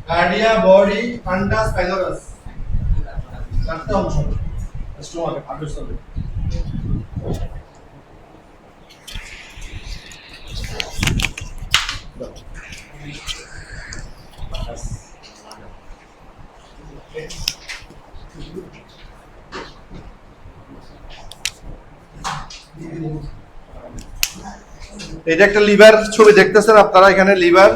কার্ডিয়া, body, ফান্ডাস, পাইলোরাস, চারটা অংশ স্টোমাকে আবেশ হবে। এটা একটা লিভার ছবি দেখতেছেন আপনারা, এখানে লিভার,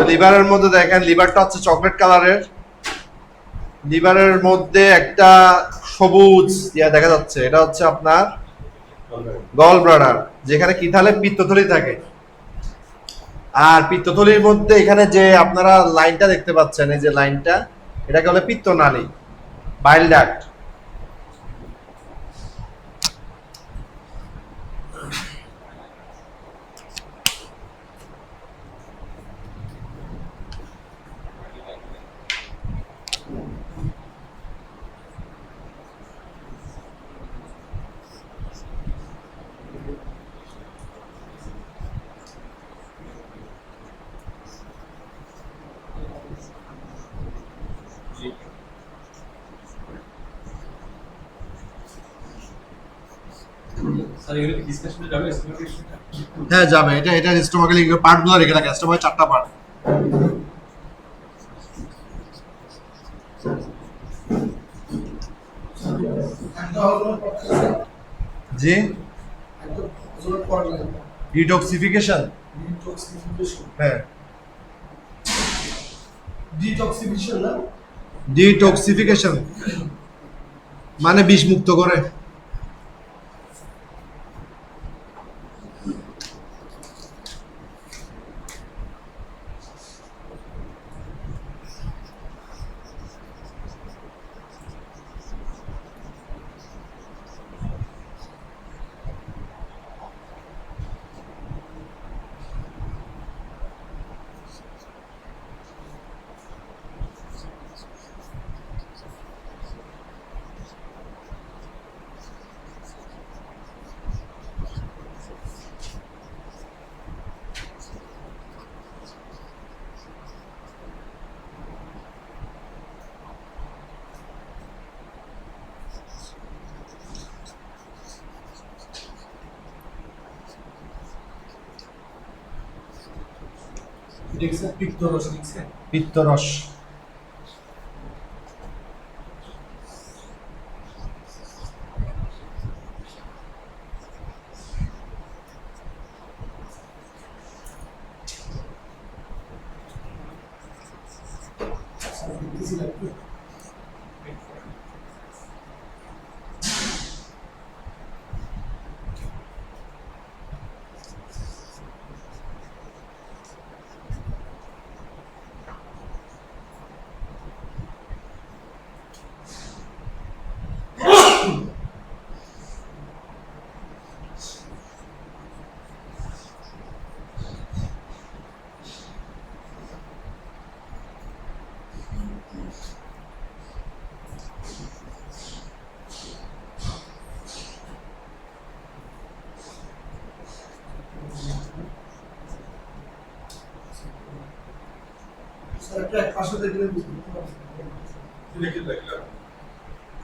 লিভারের মধ্যে দেখেন লিভারটা হচ্ছে চকলেট কালারের, লিভারের মধ্যে একটা সবুজ দেখা যাচ্ছে, এটা হচ্ছে আপনার গল ব্লাডার, যেখানে কি থাকে পিত্তথলি থাকে। আর পিত্তথলির মধ্যে এখানে যে আপনারা লাইনটা দেখতে পাচ্ছেন, এই যে লাইনটা, এটাকে বলে পিত্তনালী, বাইল ডাক্ট। হ্যাঁ যাবে, এটা স্টোমাকে লিখে পার্টগুলো রেখে রাখে, স্টোমাকে 4টা পার্ট। জি, ডিটক্সিফিকেশন। হ্যাঁ, ডিটক্সিফিকেশন মানে বিষ মুক্ত করে। পিত্তরস।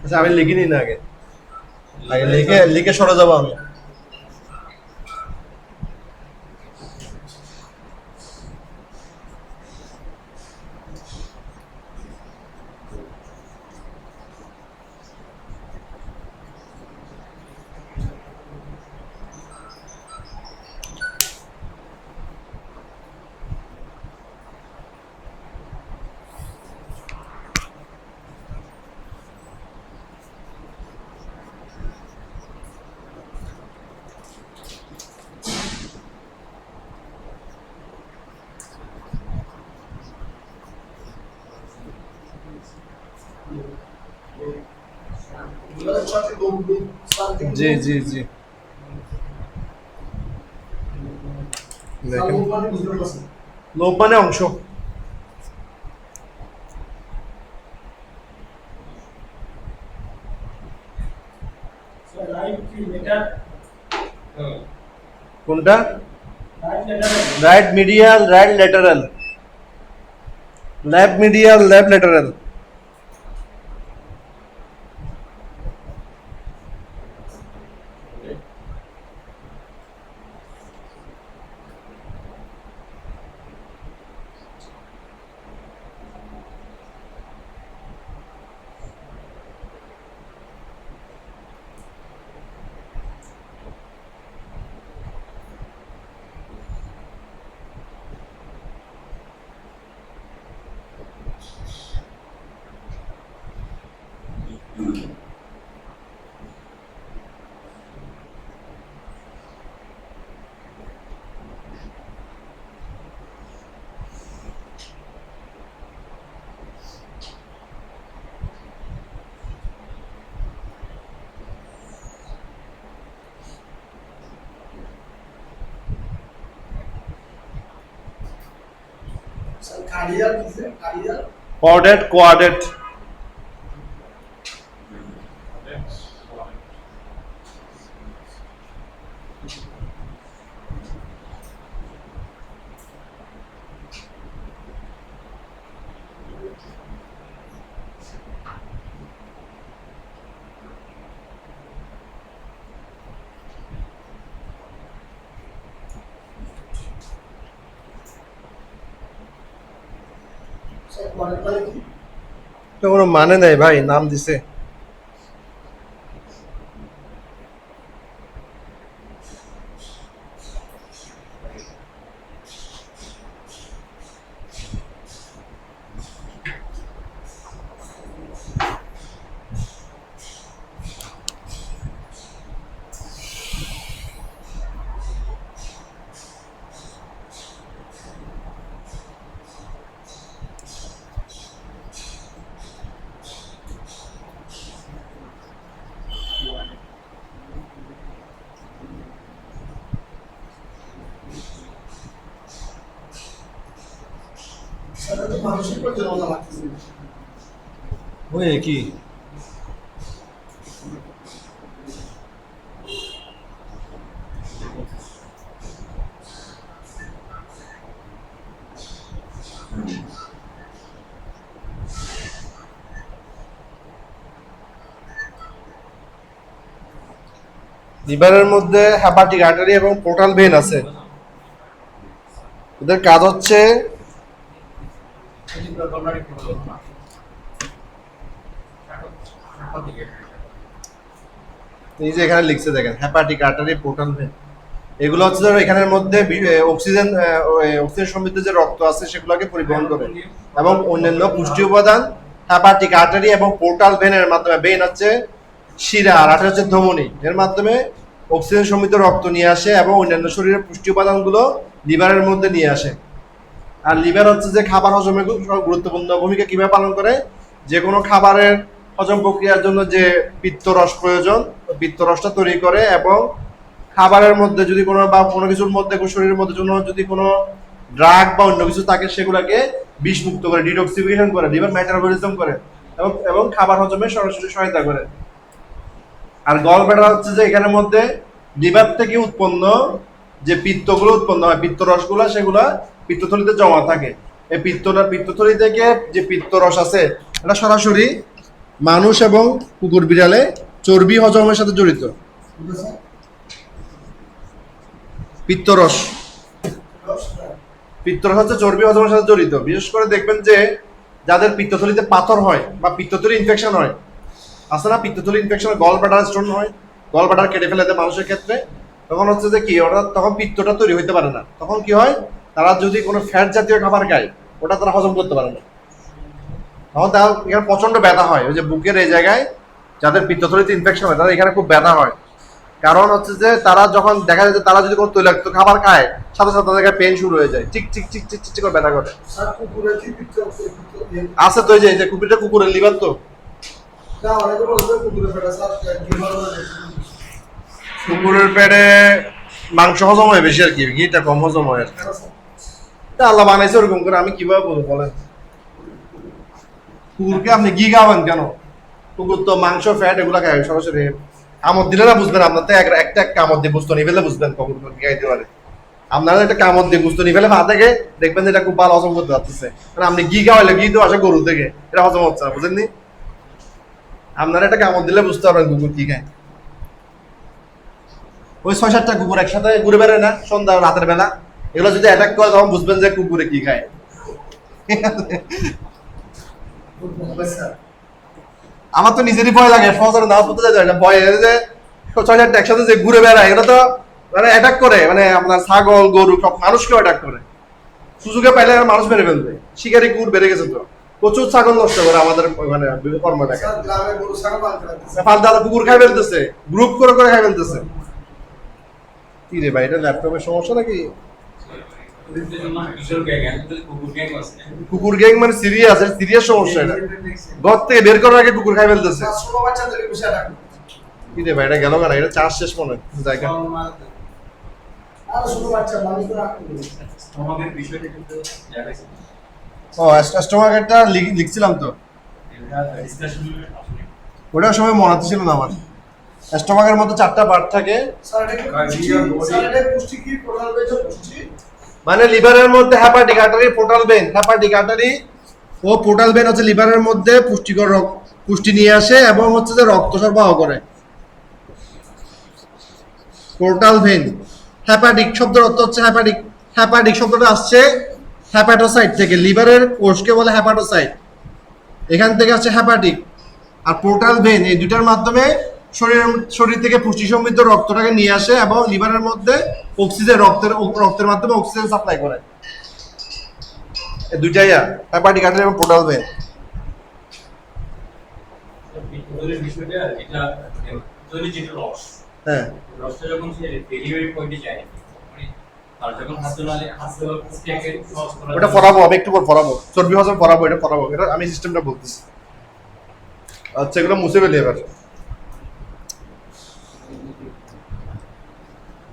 আচ্ছা আমি লিখিনি না, আগে লিখে সরে যাবো আমি। জি জি জি, দেখেন লোভ মানে অংশ। কোনটা? Right medial, right lateral, left medial, left lateral. Quadrate, quadrate. কোনো মানে নাই ভাই, নাম দিছে। ওই কি লিভারের মধ্যে হেপাটিক আর্টারি এবং পোর্টাল ভেন আছে। এদের কাজ হচ্ছে এই যে এখানে লিখছে দেখেন, হেপাটিক আর্টারি, পোর্টাল ভেন। এগুলো হচ্ছে ধরো এখানের মধ্যে অক্সিজেন অক্সিজেন সমৃদ্ধ যে রক্ত আছে সেগুলোকে পরিবহন করে এবং অন্যান্য পুষ্টি উপাদান হেপাটিক আর্টারি এবং পোর্টাল ভেনের মাধ্যমে, ভেন হচ্ছে শিরা আর আর্টারি হচ্ছে ধমনী, এর মাধ্যমে অক্সিজেন সমৃদ্ধ রক্ত নিয়ে আসে এবং অন্যান্য শরীরের পুষ্টি উপাদানগুলো লিভারের মধ্যে নিয়ে আসে। আর লিভার হচ্ছে যে খাবার হজমে গুরুত্বপূর্ণ ভূমিকা কিভাবে পালন করে, যে কোনো খাবারের হজম প্রক্রিয়ার জন্য যে পিত্তরস প্রয়োজন, পিত্তরসটা তৈরি করে এবং খাবারের মধ্যে যদি কোনো বা কোনো কিছুর মধ্যে শরীরের মধ্যে জন্য যদি কোনো ড্রাগ বা অন্য কিছু থাকে সেগুলোকে বিষমুক্ত করে, ডিটক্সিফিকেশন করে, লিভার মেটাবলিজম করে এবং এবং খাবার হজমে সরাসরি সহায়তা করে। আর গল ব্লাডার হচ্ছে যে এখানের মধ্যে লিভার থেকে উৎপন্ন যে পিত্তগুলো উৎপন্ন হয়, পিত্তরসগুলো, সেগুলো পিত্তথলিতে জমা থাকে। এই পিত্তথলি থেকে যে পিত্তরস আছে এটা সরাসরি মানুষ এবং কুকুর বিড়ালে চর্বি হজমের সাথে জড়িত। পিত্তরস, পিত্তরস হচ্ছে চর্বি হজমের সাথে জড়িত। বিশেষ করে দেখবেন যে যাদের পিত্তথলিতে পাথর হয় বা পিত্তথলি ইনফেকশন হয়, আছে না, পিত্তথলি ইনফেকশন, গল ব্লাডার স্টোন হয়, গল ব্লাডার কেটে ফেলে দেয় মানুষের ক্ষেত্রে, তখন হচ্ছে যে কি ওটা তখন পিত্তটা তৈরি হইতে পারে না। তখন কি হয়, তারা যদি কোনো ফ্যাট জাতীয় খাবার খায় ওটা তারা হজম করতে পারে না, তখন তার এখানে প্রচন্ড ব্যথা হয়। ওই যে বুকের এই জায়গায় যাদের পিত্তথলিতে ইনফেকশন হয় তাদের এখানে খুব ব্যথা হয়। কারণ হচ্ছে যে তারা যখন দেখা যায় যে তারা যদি কোনো তৈলাক্ত খাবার খায় সাথে সাথে তাদের পেন শুরু হয়ে যায়, চিক চিক চিক চিক চিক করে ব্যথা করে। আছে তো, এই যে কুকুরটা, কুকুরের লিভার তো কুকুরের পেটে মাংস হজম হয় বেশি আর কি, ঘিটা কম হজম হয় আর কি। আল্লাহ বানাইছে ওরকম করে, আমি কিভাবে বলবো বলেন? কুকুরকে আপনি ঘি খাওয়াবেন কেন? কুকুর তো মাংস, ফ্যাট এগুলা খায় সরাসরি। কামড় দিলে না বুঝবেন, আপনার তো একটা কামড় দিয়ে বুঝতে নিয়ে ফেলে বুঝবেন কখন কি খাইতে পারে। আপনারা একটা কামড় দিয়ে বুঝতে নিয়ে ফেলে থেকে দেখবেন যে এটা খুব ভালো হজম করতে পারতেছে। মানে আপনি ঘি খাওয়াইলে ঘি তো আসে গরু থেকে, এটা হজম হচ্ছে না, বুঝেননি? আপনারা একটা কামড় দিলে বুঝতে পারবেন কুকুর কি খায়। ওই 6-7টা কুকুর একসাথে ঘুরে বেড়ায় না সন্ধ্যা রাতের বেলা, এগুলো যদি অ্যাটাক করে তখন বুঝবেন যে কুকুরে কি খায়। আমার তো নিজেরই ভয় লাগে, সহজে নামাজ পড়তে যাই না, ভয় যে 6-7টা একসাথে যে ঘুরে বেড়ায়, এগুলো তো মানে অ্যাটাক করে, মানে আপনার ছাগল গরু সব মানুষকেও অ্যাটাক করে। সুযোগে পাইলে মানুষ মেরে ফেলবে। শিকারি কুকুর বেড়ে গেছে তো, প্রচুর ছাগল নষ্ট করে আমাদের মানে কর্মটাকে। ফালতু কুকুর খাই ফেলতেছে, গ্রুপ করে করে খাই ফেলতেছে। কি রে ভাই, এটা ল্যাপটপের সমস্যা নাকি? কুকুর গ্যাং মানে সিরিয়াস, সিরিয়াস সমস্যা এটা। ঘর থেকে বের করার আগে কুকুর খাই ফেলতেছে। কি রে ভাই, এটা গেল না, এটা চার্জ শেষ মনে হয় জায়গা। ও স্টমাকেরটা লিখছিলাম তো, ওটার সময় মনে ছিল না আমার। স্টমাকের মধ্যে 4টা পার্ট থাকে, মানে লিভারের মধ্যে hepatic artery, portal vein, hepatic artery ও পোর্টাল ভেন হচ্ছে লিভারের মধ্যে পুষ্টিকর পুষ্টি নিয়ে আসে এবং হচ্ছে যে রক্ত সরবরাহ করে। পোর্টাল ভেন, হেপাটিক শব্দের অর্থ হচ্ছে হেপাটিক। হেপাটিক শব্দটা আসছে হেপাটোসাইট থেকে, লিভারের কোষকে বলে হেপাটোসাইট, এখান থেকে আসছে হেপাটিক। আর পোর্টাল ভেন, এই দুটার মাধ্যমে শরীর থেকে পুষ্টি সমৃদ্ধ রক্তটাকে নিয়ে আসে এবং লিভারের মধ্যে অক্সিজেন, রক্তের মাধ্যমে অক্সিজেন সাপ্লাই করে। এই দুইটাই হেপাটিক আর্টারি এবং পোর্টাল ভেন। হ্যাঁ, ওটা পড়াবো, আমি একটু পর পড়াবো, চর্বি হজম পড়াবো, এটা পড়াবো, এটা আমি সিস্টেমটা বলতেছি। আচ্ছা, এগুলো মুছে ফেলি এবার।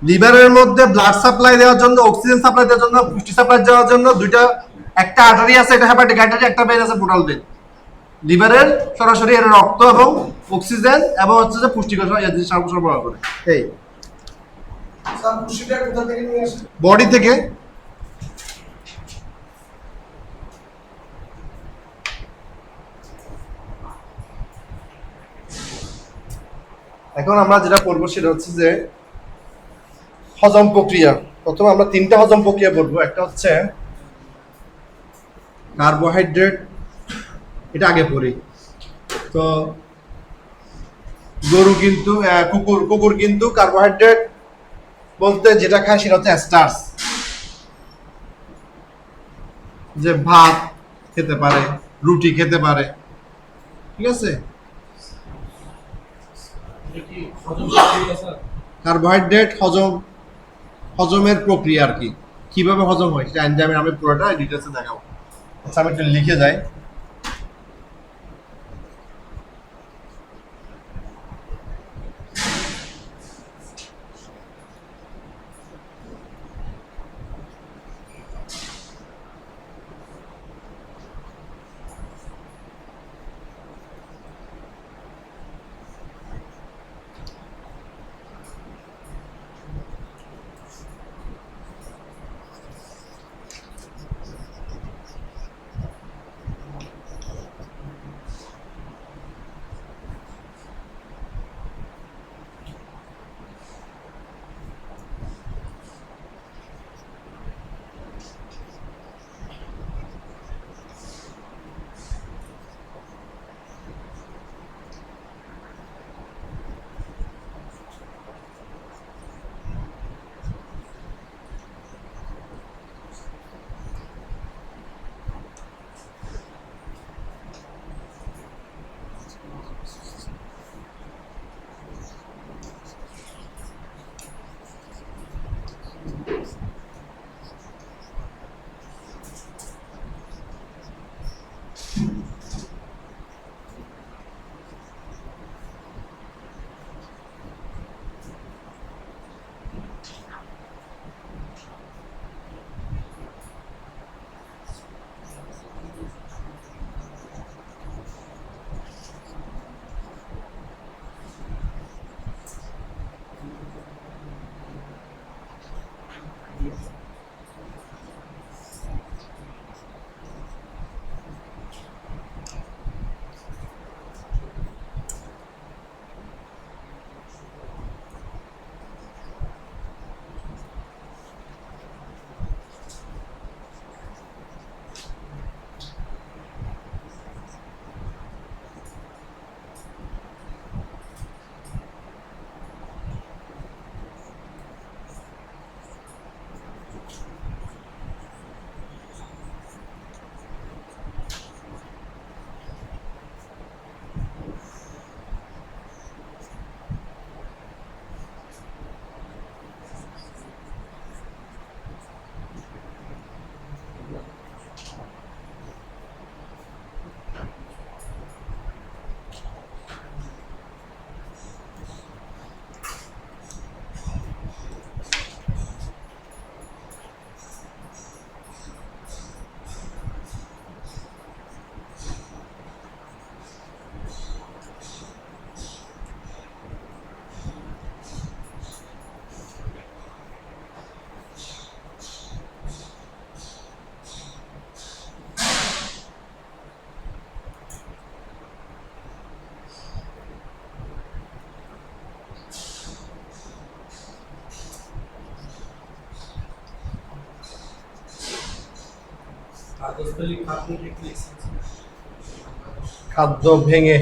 লিভারের মধ্যে ব্লাড সাপ্লাই দেওয়ার জন্য, অক্সিজেন সাপ্লাই দেওয়ার জন্য, পুষ্টি সাপ্লাই দেওয়ার জন্য দুইটা, একটা আর্টারি আছে, এটা হেপাটিক আর্টারি, একটা ভেন আছে পোর্টাল ভেন। লিভারের সরাসরি এর রক্ত এবং অক্সিজেন এবং হচ্ছে যে পুষ্টিকর সরবরাহ করে। এই বডি থেকে। এখন আমরা যেটা পড়বো সেটা হচ্ছে যে হজম প্রক্রিয়া। প্রথমে আমরা 3টা হজম প্রক্রিয়া পড়বো। একটা হচ্ছে কার্বোহাইড্রেট, এটা আগে পড়ি। তো গরু কিন্তু কুকুর কিন্তু কার্বোহাইড্রেট বলতে যেটা খায় সেটা হচ্ছে স্টার্চ, যে ভাত খেতে পারে, রুটি খেতে পারে, ঠিক আছে? কার্বোহাইড্রেট হজমের প্রক্রিয়া আর কি, কিভাবে হজম হয় সেটা এনজাইমের আমি পুরোটা ডিটেলসে দেখাবো। আচ্ছা, আমি একটু লিখে যাই। খাদ্য ভেঙে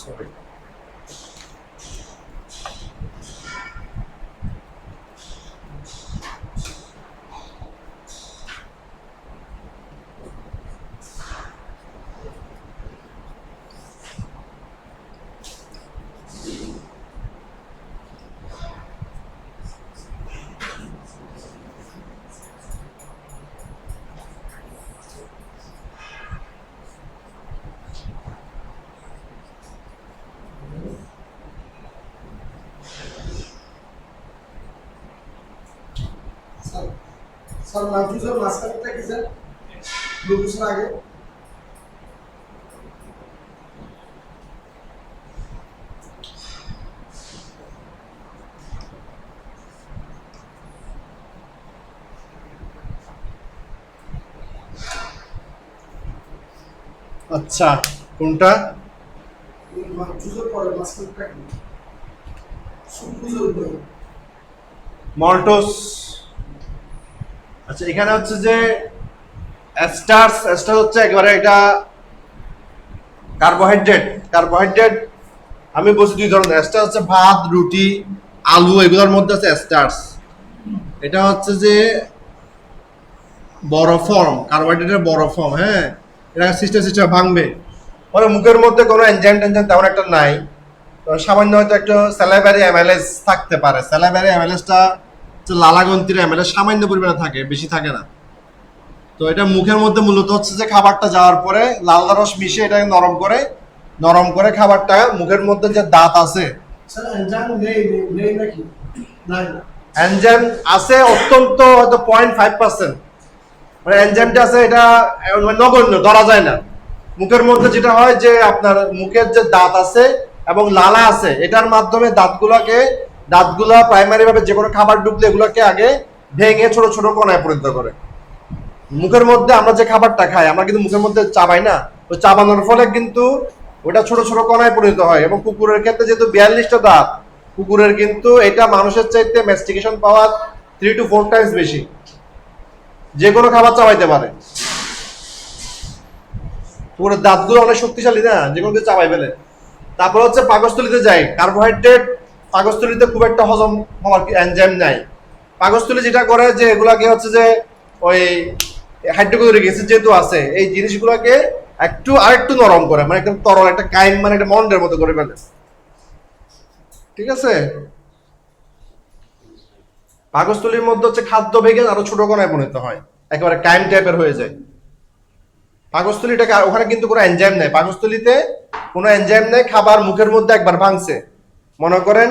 সরি স্যার নাইট্রোজেন মাঝখানেরটা কি স্যার গ্লুকোজের আগে আচ্ছা কোনটা নাইট্রোজেন পরে মাঝখানেরটা কি সুক্রোজের মল্টোস। আচ্ছা এখানে হচ্ছে যে এস্টার হচ্ছে একেবারে এটা কার্বোহাইড্রেট আমি বলছি দুই ধরনের। এস্টার হচ্ছে ভাত রুটি আলু এগুলোর মধ্যে আছে এস্টার্স। এটা হচ্ছে যে বড় ফর্ম, কার্বোহাইড্রেটের বড় ফর্ম। হ্যাঁ, এটা সিস্টেম ভাঙবে পরে মুখের মধ্যে কোনো এনজাইম তেমন একটা নাই, তো সামান্য হয়তো একটা স্যালাইভারি অ্যামাইলেজ থাকতে পারে। স্যালাইভারি অ্যামাইলেজটা লালাগ্রন্থির অ্যামাইলেজ সামান্য পরিমাণে থাকে, বেশি থাকে না। তো এটা মুখের মধ্যে মূলত হচ্ছে যে খাবারটা যাওয়ার পরে লাল রস মিশিয়ে এটাকে নরম করে খাবারটা মুখের মধ্যে যে দাঁত আছে, স্যার এনজাইম নেই নাকি নাই এনজাইম আছে অত্যন্ত হয়তো 0.5%, মানে এনজাইমটা আছে এটা নগণ্য, ধরা যায় না। মুখের মধ্যে যেটা হয় যে আপনার মুখের যে দাঁত আছে এবং লালা আছে, এটার মাধ্যমে দাঁতগুলা প্রাইমারি ভাবে যে কোনো খাবার ঢুকলে এগুলোকে আগে ভেঙে ছোট ছোট কণায় পরিণত করে। মুখের মধ্যে আমরা যে খাবারটা খাই আমরা কিন্তু মুখের মধ্যে চাবাই না, ওই চাবানোর ফলে কিন্তু ওটা ছোট ছোট কণায় পরিণত হয়। এবং কুকুরের ক্ষেত্রে যেহেতু 42টা দাঁত, কুকুরের কিন্তু এটা মানুষের চাইতে ম্যাস্টিকেশন পাওয়ার 3 to 4 টাইমস বেশি, যে কোনো খাবার চাবাইতে পারে। কুকুরের দাঁতগুলো অনেক শক্তিশালী না, যে কোনো কিছু চাবাই ফেলে। তারপর হচ্ছে পাকস্থলিতে যায় কার্বোহাইড্রেট, পাকস্থলিতে খুব একটা হজম হওয়ার এনজাইম নাই। পাকস্থলী যেটা করে যে এগুলাকে হচ্ছে যে ওই হাইড্রোক্লোরিক অ্যাসিড যেহেতু আছে, এই জিনিসগুলোকে আরেকটু নরম করে, মানে একদম তরল একটা কাইম, মানে একটা মন্ডের মতো করে ফেলে। ঠিক আছে, পাকস্থলীর মধ্যে হচ্ছে খাদ্য ভেঙে আরো ছোট কণায় পরিণত হয়, একেবারে কাইম টাইপের হয়ে যায় পাকস্থলীটাকে। ওখানে কিন্তু কোনো এনজাইম নেই পাকস্থলীতে, কোনো এনজাইম নেই। খাবার মুখের মধ্যে একবার ভাঙছে, মনে করেন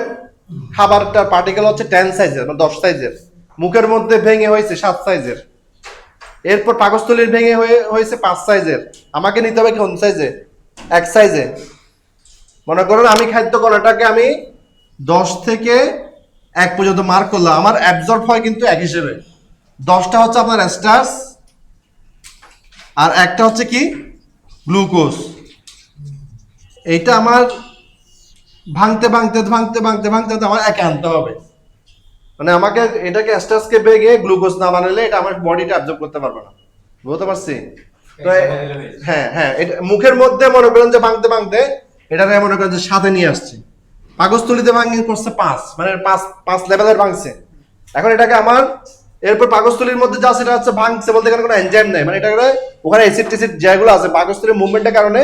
খাবারটার পার্টিকেল হচ্ছে 10 সাইজের বা 10 সাইজের, মুখের মধ্যে ভেঙে হয়েছে 7 সাইজের, এরপর পাকস্থলীর ভেঙে হয়েছে 5 সাইজের, আমাকে নিতে হবে কোন সাইজে? 1 সাইজে। মনে করেন আমি খাদ্য কণাটাকে আমি 10 থেকে 1 পর্যন্ত মার্ক করলাম, আমার অ্যাবজর্ব হয় কিন্তু 1 হিসেবে। 10টা হচ্ছে আপনার স্টার্চ, আর একটা হচ্ছে কি গ্লুকোজ। এইটা আমার ভাঙতে আমার একে আনতে হবে, মানে আমাকে এটাকে স্টার্চকে ভেঙে গ্লুকোজ না বানালে এটা আমার বডিটা অ্যাবজর্ব করতে পারবে না। বুঝতে পারছি? তো হ্যাঁ এটা মুখের মধ্যে মনে করেন যে ভাঙতে এটাকে মনে করেন যে সাথে নিয়ে আসছে। পাকস্থলীতে ভাঙে করছে 5, মানে 5 লেভেলের ভাঙছে। এখন এটাকে আমার এরপর পাকস্থলীর মধ্যে যা সেটা হচ্ছে ভাঙছে বলতে এখানে কোনো এনজাইম নাই, মানে এটা ওখানে অ্যাসিড টেসিড যেগুলো আছে পাকস্থলীর মুভমেন্টের কারণে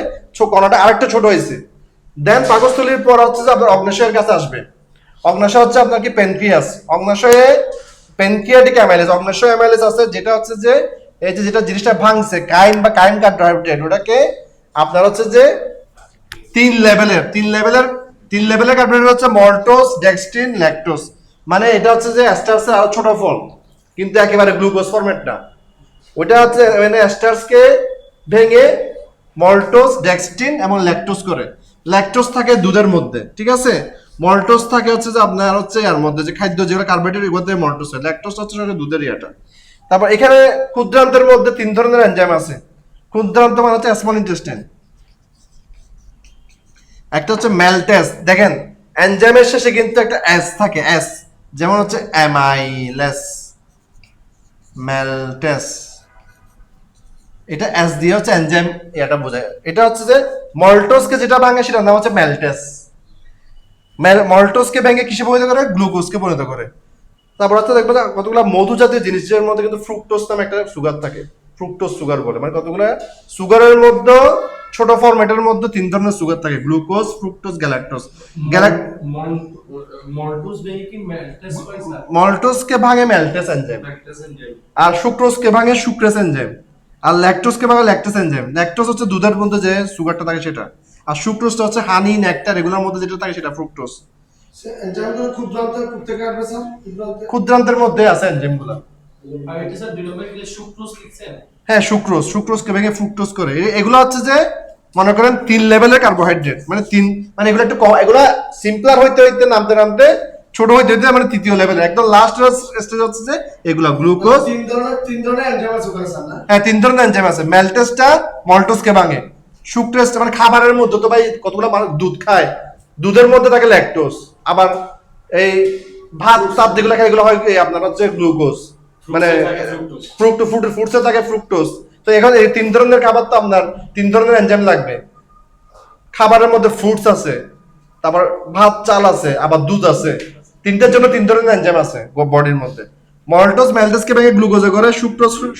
কণাটা আরেকটা ছোট হয়েছে। দেন পাকস্থলীর পর হচ্ছে যে আপনার অগ্নাশয়ের কাছে আসবে। অগ্নাশয় হচ্ছে আপনার কি প্যানক্রিয়াস, অগ্নাশয়ে প্যানক্রিয়াটিক অ্যামাইলেজ, অগ্নাশয় অ্যামাইলেজ আছে, যেটা হচ্ছে যে এই যে যেটা জিনিসটা ভাঙছে কাইম বা কাইম কার্বোহাইড্রেট, ওটাকে আপনার হচ্ছে যে 3 লেভেলের কার্বোহাইড্রেট হচ্ছে মল্টোজ, ডেক্সট্রিন, ল্যাকটোজ। মানে এটা হচ্ছে যে স্টার্চের আরো ছোট ফর্ম, কিন্তু একেবারে গ্লুকোজ ফরম্যাট না। ওটা হচ্ছে মানে স্টার্চকে ভেঙে মল্টোজ, ডেক্সট্রিন এবং ল্যাকটোজ করে। ল্যাকটোজ থাকে দুধের মধ্যে, ঠিক আছে, মল্টোজ থাকে হচ্ছে যে আপনার হচ্ছে এর মধ্যে যে খাদ্য যেগুলো কার্বোহাইড্রেট এর মধ্যে মল্টোজ হয়, ল্যাকটোজ হচ্ছে দুধের ইয়াটা। তারপর এখানে ক্ষুদ্রান্তের মধ্যে 3 ধরনের এনজাইম আছে। ক্ষুদ্রান্ত মানে হচ্ছে স্মল ইন্টেস্টাইন, একটা হচ্ছে ম্যালটেস। দেখেন এনজাইমের শেষে কিন্তু একটা এস থাকে, এস, যেমন হচ্ছে অ্যামাইলেস, ম্যালটেস, এটা এস দিয়ে হচ্ছে এনজাইম এটা বোঝায়। এটা হচ্ছে যে মল্টোজকে যেটা ভাঙে সেটার নাম হচ্ছে ম্যালটেস। মল্টোজকে ভেঙে কিসে পরিণত করে? গ্লুকোজকে পরিণত করে। তারপর হচ্ছে দেখবে কতগুলো মধু জাতীয় জিনিসের মধ্যে কিন্তু ফ্রুক্টোজ নামে একটা সুগার থাকে, ফ্রুক্টোজ সুগার বলে, মানে কতগুলো সুগারের মধ্যে ছোট ফরম্যাটের মধ্যে 3 ধরনের সুগার থাকে, গ্লুকোজ, ফ্রুক্টোজ, গ্যালাক্টোজ। মল্টোজকে ভাঙে ম্যালটেস এনজাইম, আর সুক্রোজকে ভাঙে সুক্রেস এনজাইম, আর ল্যাকটোজকে ভাঙে ল্যাকটেস এনজাইম। ল্যাকটোজ হচ্ছে দুধের মধ্যে যে সুগারটা থাকে সেটা, আর সুক্রোজটা হচ্ছে হানি, নেকটার এগুলোর মধ্যে যেটা থাকে সেটা ফ্রুক্টোজ। এনজাইমগুলো ক্ষুদ্রান্ত থেকে আসবে স্যার, ক্ষুদ্রান্তের মধ্যে আছে এনজাইমগুলো। আর এটা স্যার 2 নম্বরে কি সুক্রোজ লিখছেন? হ্যাঁ সুক্রোজকে ভেঙে ফ্রুক্টোজ করে। এগুলো হচ্ছে যে মনে করেন 3 লেভেলের কার্বোহাইড্রেট, মানে মানে এগুলো একটু এগুলো সিম্পলার হইতে নামতে ছোট হইতে মানে 3য় লেভেলের, একদম লাস্ট স্টেজ হচ্ছে যে এগুলো গ্লুকোজ। 3 ধরনের এনজাইম আছে ওখানে স্যার না? হ্যাঁ 3 ধরনের এনজাইম আছে। ম্যালটেসটা মল্টোজকে ভাঙে, সুক্রেজটা মানে খাবারের মধ্যে তো ভাই কতগুলো মানুষ দুধ খায়, দুধের মধ্যে থাকে ল্যাকটোজ, আবার এই ভাত সাপ যেগুলো খায় এগুলো হয় আপনার হচ্ছে গ্লুকোজ, মানে ফ্রুটসে থাকে ফ্রুক্টোজ। তো এখন এই 3 ধরনের খাবার তো আপনার 3 ধরনের এনজাইম লাগবে। খাবারের মধ্যে ফ্রুটস আছে, তারপর ভাত চাল আছে, আবার দুধ আছে, 3টার জন্য 3 ধরনের এনজাইম আছে বডির মধ্যে। মল্টোজ ম্যালটোজকে ভেঙে গ্লুকোজে করে,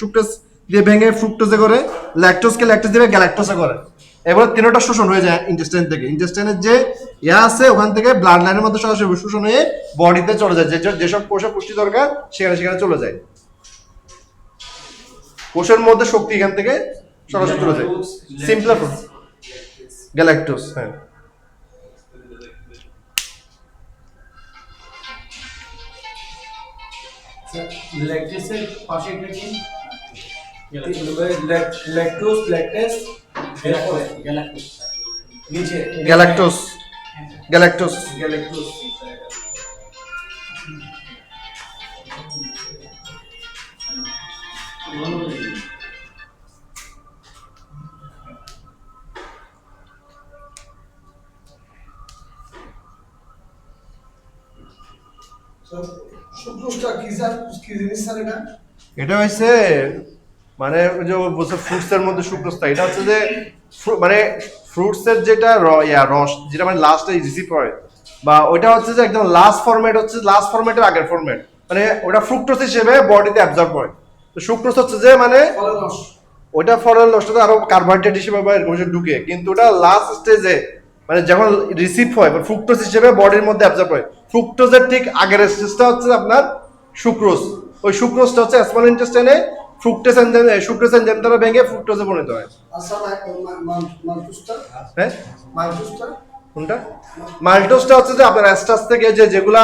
সুক্টোজ দিয়ে ভেঙে ফ্রুক্টোজে করে, ল্যাকটোজকে ল্যাকটোজ দিয়ে গ্যালাক্টোজে করে। এবার 3টা শোষণ হয়ে যায় ইন্টেস্টাইন থেকে, ইন্টেস্টাইনের যে ইয়া আছে ওখান থেকে ব্লাড লাইনের মধ্যে সরাসরি শোষণ হয়ে বডিতে চলে যায়, যেসব কোষে পুষ্টি দরকার সেখানে চলে যায়। কোষের মধ্যে শক্তি এখান থেকে সরাসরি চলে যায়। Simpler galactose. হ্যাঁ ল্যাকটেসের পাশে এটা কি? ল্যাকটোজ, ল্যাকটেস, নিচে গ্যালাক্টোজ। গ্যালাক্টোজ। সুক্রোজটা কি স্যার, কি জিনিস স্যার এটা? এটা হচ্ছে মানে যে বলছে ফ্রুটস এর মধ্যে সুক্রোজ থাকে, এটা হচ্ছে যে মানে ফ্রুটস এর যেটা রস যেটা মানে লাস্টে রিসিভ হয়, বা ওইটা হচ্ছে যে একদম লাস্ট ফরম্যাট হচ্ছে লাস্ট ফরম্যাটের আগের ফরম্যাট, মানে ওটা ফ্রুক্টোজ হিসেবে বডিতে অ্যাবজর্ব হয়। তো সুক্রোজ হচ্ছে যে মানে ওটা ফরেন লসটা আরো কার্বোহাইড্রেট হিসেবে বা এরকম হিসেবে ঢুকে, কিন্তু ওটা লাস্ট স্টেজে মানে যখন রিসিভ হয় ফ্রুক্টোজ হিসেবে বডির মধ্যে অ্যাবজর্ব হয়। ফ্রুক্টোজের ঠিক আগের স্টেজটা হচ্ছে আপনার সুক্রোজ। ওই সুক্রোজটা হচ্ছে স্মল ইন্টেস্টাইনে সুক্রোজ এনজাইম দ্বারা ভেঙে ফ্রুক্টোজে পরিণত হয়। আচ্ছা মালটুসটা হ্যাঁ মালটুসটা কোনটা? মাল্টোজটা হচ্ছে যে আপনার অ্যাস্টাস থেকে যেগুলা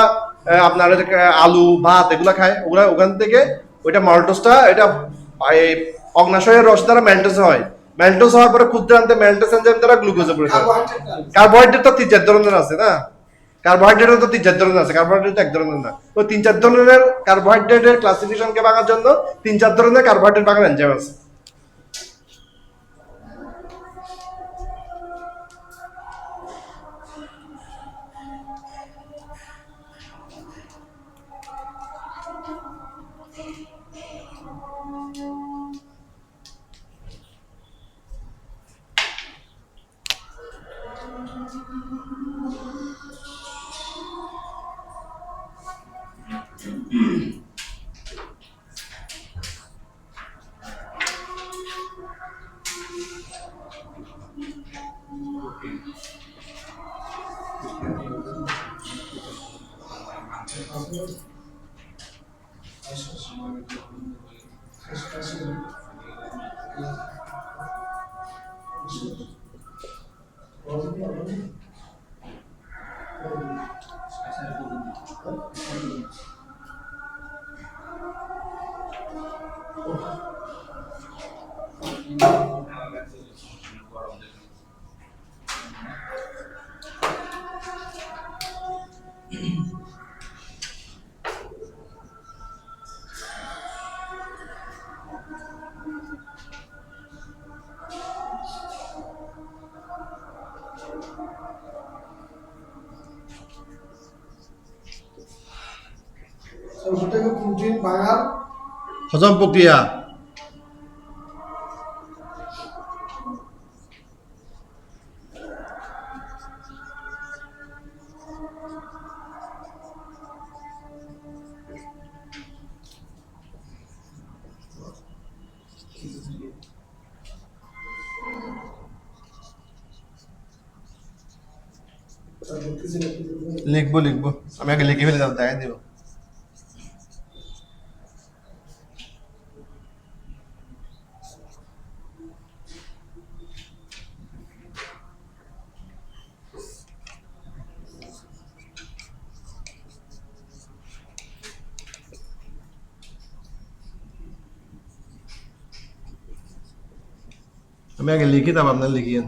আপনার আলু ভাত এগুলা খায়, ওগুলা ওখান থেকে ওইটা মাল্টোজটা এটা এই অগ্নাশয়ের রস দ্বারা ম্যাল্টোজ হয়। ম্যাল্টোজ হওয়ার পরে ক্ষুদ্রান্তে ম্যাল্টোজ এনজাইম দ্বারা গ্লুকোজে পরিণত হয়। কার্বোহাইড্রেট তো 3-4 ধরনের আছে না, কার্বোহাইড্রেটও তো 3-4 ধরনের আছে, কার্বোহাইড্রেট এক ধরনের না। ওই 3-4 ধরনের কার্বোহাইড্রেটের ক্লাসিফিকেশনকে ভাঙার জন্য 3-4 ধরনের কার্বোহাইড্রেট ভাঙার এনজাইম আছে। ওটাকে প্রোটিন ভাঙার হজম প্রক্রিয়া। লিখবো আমি আগে লিখে ফেলে দাও, দেখাই দিব। আমি আগে লিখি তারপর আপনার লিখিয়েন।